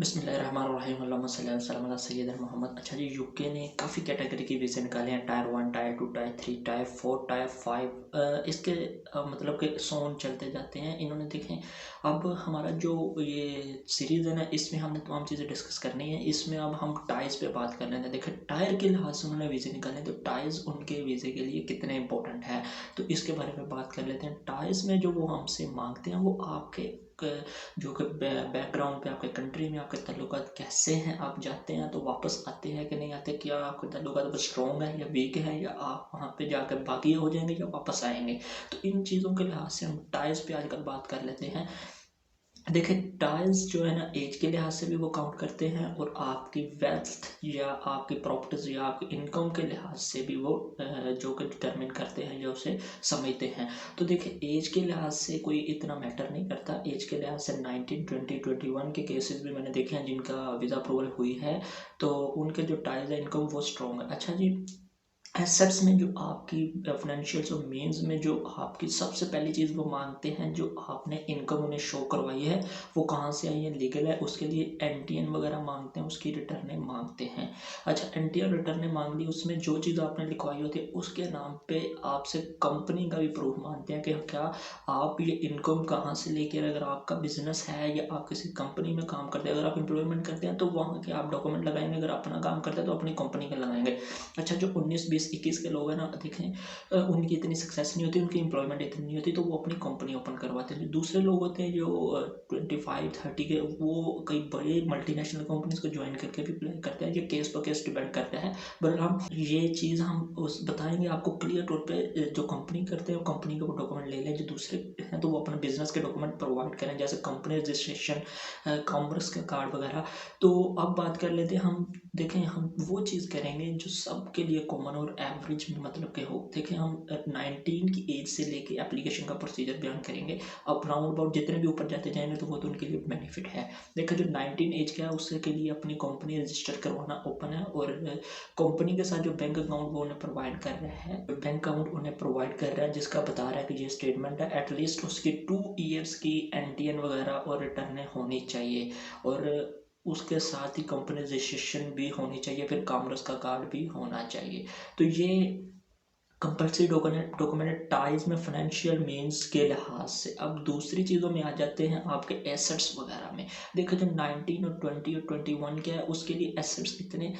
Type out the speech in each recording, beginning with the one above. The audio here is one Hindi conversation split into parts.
बिस्मिल्लाहिर्रहमानिर्रहीम अल्लाहुम्मा सल्ली अला सय्यिदना मोहम्मद। अच्छा जी, यूके ने काफ़ी कैटेगरी के वीज़े निकाले हैं, tyre 1, tyre 2, tyre 3, tyre 4, tyre 5। इसके मतलब कि सोन चलते जाते हैं। इन्होंने देखें, अब हमारा जो ये सीरीज़ है ना, इसमें हमने तमाम चीज़ें डिस्कस करनी है। इसमें अब हम टाइज पे बात कर लेते हैं। देखें, टायर के लिहाज से उन्होंने वीज़े निकाले, तो टाइज उनके वीज़े के लिए कितने इंपॉर्टेंट है, तो इसके बारे में बात कर लेते हैं। टाइज में जो वो हमसे मांगते हैं, वो आपके जो कि बैकग्राउंड पे, आपके कंट्री में आपके ताल्लुकात कैसे हैं, आप जाते हैं तो वापस आते हैं कि नहीं आते, क्या आपके ताल्लुकात स्ट्रॉन्ग है या वीक है, या आप वहाँ पे जाकर बाकी हो जाएंगे या वापस आएंगे। तो इन चीज़ों के लिहाज से हम टाइज पे आजकल बात कर लेते हैं। देखिए, टाइल्स जो है ना, एज के लिहाज से भी वो काउंट करते हैं, और आपकी वेल्थ या आपकी प्रॉपर्टीज या आपकी इनकम के लिहाज से भी वो जो कि डिटरमिन करते हैं, जो उसे समझते हैं। तो देखिए, एज के लिहाज से कोई इतना मैटर नहीं करता। एज के लिहाज से 19, 20, 21 के केसेस भी मैंने देखे हैं जिनका वीज़ा अप्रूवल हुई है, तो उनके जो टाइल्स है इनकम वो स्ट्रॉन्ग है। अच्छा जी, एसेट्स में जो आपकी फाइनेंशियल और मीन्स में जो आपकी सबसे पहली चीज़ वो मांगते हैं, जो आपने इनकम उन्हें शो करवाई है वो कहाँ से आई है, लीगल है, उसके लिए एनटीएन वगैरह मांगते हैं, उसकी रिटर्नें मांगते हैं। अच्छा, एनटीएन रिटर्नें मांग ली, उसमें जो चीज़ आपने लिखवाई होती है उसके नाम पे आपसे कंपनी का भी प्रूफ मांगते हैं कि क्या आप ये इनकम कहाँ से लेके, अगर आपका बिजनेस है या आप किसी कंपनी में काम करते हैं, अगर आप एम्प्लॉयमेंट करते हैं तो वहाँ के आप डॉक्यूमेंट लगाएंगे, अगर अपना काम करते हैं तो अपनी कंपनी का लगाएंगे। अच्छा, जो 19, 20, 21 के लोग हैं ना, देखें उनकी इतनी सक्सेस नहीं होती, उनकी एम्प्लॉयमेंट इतनी नहीं होती, तो वो अपनी कंपनी ओपन करवाते हैं। जो दूसरे लोग होते हैं जो 25, 30 के, वो कई बड़े मल्टीनेशनल कंपनीज को ज्वाइन करके भी अप्लाई करते हैं। ये केस पर केस डिपेंड करता है, बट हम ये चीज़ हम उस बताएंगे आपको क्लियर तौर पे। जो कंपनी करते हैं वो कंपनी के वो डॉक्यूमेंट ले लें, जो दूसरे हैं तो वो अपने बिजनेस के डॉक्यूमेंट प्रोवाइड करें, जैसे कंपनी रजिस्ट्रेशन, कॉमर्स का कार्ड वगैरह। तो अब बात कर लेते हैं हम। देखें, हम वो चीज़ करेंगे जो सबके लिए कॉमन और एवरेज में मतलब के हो। देखें, हम 19 की एज से लेके एप्लीकेशन का प्रोसीजर बयान करेंगे। अब राउंड अबाउट जितने भी ऊपर जाते जाएंगे तो वो तो उनके लिए बेनिफिट है। देखो, जो 19 एज का है उससे के लिए अपनी कंपनी रजिस्टर करवाना ओपन है, और कंपनी के साथ जो बैंक अकाउंट वो उन्हें प्रोवाइड कर रहा है, बैंक अकाउंट उन्हें प्रोवाइड कर रहा है जिसका बता रहा है कि ये स्टेटमेंट है, एटलीस्ट उसकी 2 ईयर्स की एनटीएन वगैरह और रिटर्नें होनी चाहिए, और उसके साथ ही कंपनी रजिस्ट्रेशन भी होनी चाहिए, फिर कॉमर्स का कार्ड भी होना चाहिए। तो ये कंपल्सरी डॉक्यूमेंट टाइज में फाइनेंशियल मीन्स के लिहाज से। अब दूसरी चीज़ों में आ जाते हैं आपके एसेट्स वगैरह में। देखो, जो 19 और 20 और 21 के है उसके लिए एसेट्स इतने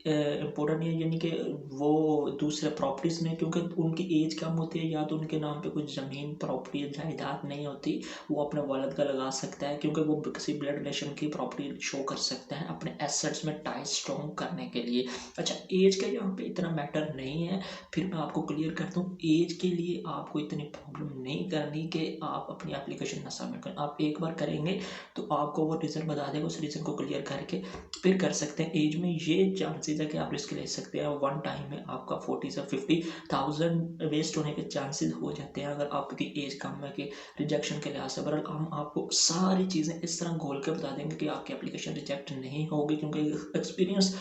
इम्पोर्टेंट नहीं है, यानी कि वो दूसरे प्रॉपर्टीज़ में, क्योंकि उनकी एज कम होती है, या तो उनके नाम पे कुछ ज़मीन प्रॉपर्टी जायदाद नहीं होती, वो अपने वालिद का लगा सकता है, क्योंकि वो किसी ब्लड रिलेशन की प्रॉपर्टी शो कर सकते हैं अपने एसेट्स में टाइज स्ट्रॉन्ग करने के लिए। अच्छा, एज का यहाँ पे इतना मैटर नहीं है। फिर मैं आपको क्लियर करता हूँ, एज के लिए आपको इतनी प्रॉब्लम नहीं करनी कि आप अपनी एप्लीकेशन ना सबमिट करें। आप एक बार करेंगे तो आपको वो रीज़न बता देगा, उस रीज़न को क्लियर करके फिर कर सकते हैं। एज में ये चांसेस है कि आप रिस्क ले सकते हैं, वन टाइम में आपका 40 से 50,000 वेस्ट होने के चांसेस हो जाते हैं अगर आपकी एज कम है, कि रिजेक्शन के लिहाज से। बहरहाल हम आपको सारी चीज़ें इस तरह घोल के बता देंगे कि आपकी एप्लीकेशन रिजेक्ट नहीं होगी, क्योंकि एक्सपीरियंस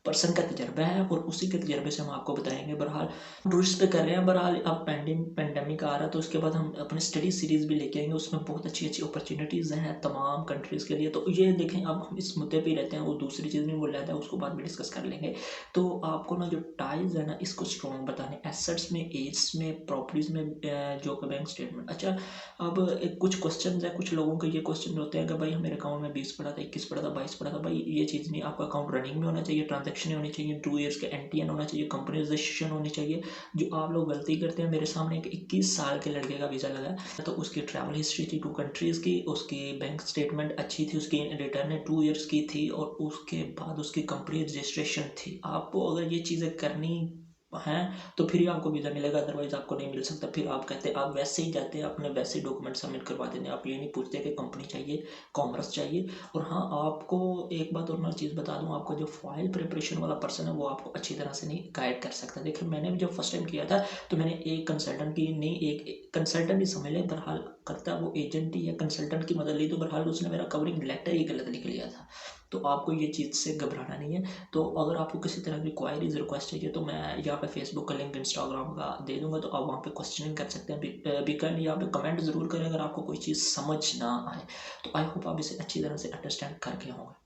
पर्सन का तजर्बा है, और उसी के तजर्बे से हम आपको बताएंगे। बहरहाल टूरिस्ट पे कर रहे हैं। बहरहाल अब पेंडेमिक आ रहा है, तो उसके बाद हम अपनी स्टडी सीरीज़ भी लेके आएंगे, उसमें बहुत अच्छी अच्छी अपॉर्चुनिटीज़ हैं तमाम कंट्रीज़ के लिए। तो ये देखें, अब हम इस मुद्दे पे ही रहते हैं, वो दूसरी चीज़ नहीं बोल रहा था, उसको बाद में डिस्कस कर लेंगे। तो आपको ना जो टाइज है ना, इसको स्ट्रॉन्ग बताने, एसेट्स में, एज में, प्रॉपर्टीज़ में, जो कि बैंक स्टेटमेंट। अच्छा, अब कुछ क्वेश्चन है, कुछ लोगों के ये क्वेश्चन होते हैं कि भाई मेरे अकाउंट में 20 पड़ा था, 21 पड़ा था, 22 पड़ा था। भाई ये चीज़ नहीं, आपका अकाउंट रनिंग में होना चाहिए, ट्रांजेक्शन होनी चाहिए, 2 ईयर्स के एनटीएन होना चाहिए, कंपनी रजिस्ट्रेशन होनी चाहिए। जो आप लोग गलती करते हैं, मेरे सामने एक 21 साल के लड़के का वीज़ा लगा, तो उसकी ट्रैवल हिस्ट्री थी 2 कंट्रीज़ की, उसकी बैंक स्टेटमेंट अच्छी थी, उसकी रिटर्न 2 ईयर्स की थी, और उसके बाद उसकी कंपनी रजिस्ट्रेशन थी। आपको अगर ये चीज़ें करनी हैं तो फिर ही आपको वीज़ा मिलेगा, अदरवाइज आपको नहीं मिल सकता। फिर आप कहते हैं, आप वैसे ही जाते हैं, अपने वैसे ही डॉक्यूमेंट सबमिट करवा देते हैं, आप ये नहीं पूछते कि कंपनी चाहिए, कॉमर्स चाहिए। और हाँ, आपको एक बात और मैं चीज़ बता दूं, आपको जो फाइल प्रिपरेशन वाला पर्सन है वो आपको अच्छी तरह से नहीं गाइड कर सकता। देखिए, मैंने भी जब फर्स्ट टाइम किया था तो मैंने एक कंसल्टेंट की नहीं, एक कंसल्टेंट ही समझ लें, बहरहाल करता वो एजेंट ही या कंसल्टेंट की मदद ली, तो बहरहाल उसने मेरा कवरिंग लेटर ही गलत लिख लिया था। तो आपको ये चीज़ से घबराना नहीं है। तो अगर आपको किसी तरह की क्वायरीज रिक्वेस्ट चाहिए तो मैं यहाँ पे फेसबुक का लिंक, इंस्टाग्राम का दे दूंगा, तो आप वहाँ पे क्वेश्चनिंग कर सकते हैं। बिकन यहाँ पे कमेंट ज़रूर करें अगर आपको कोई चीज़ समझ ना आए। तो आई होप आप इसे अच्छी तरह से अंडरस्टैंड कर गए होंगे।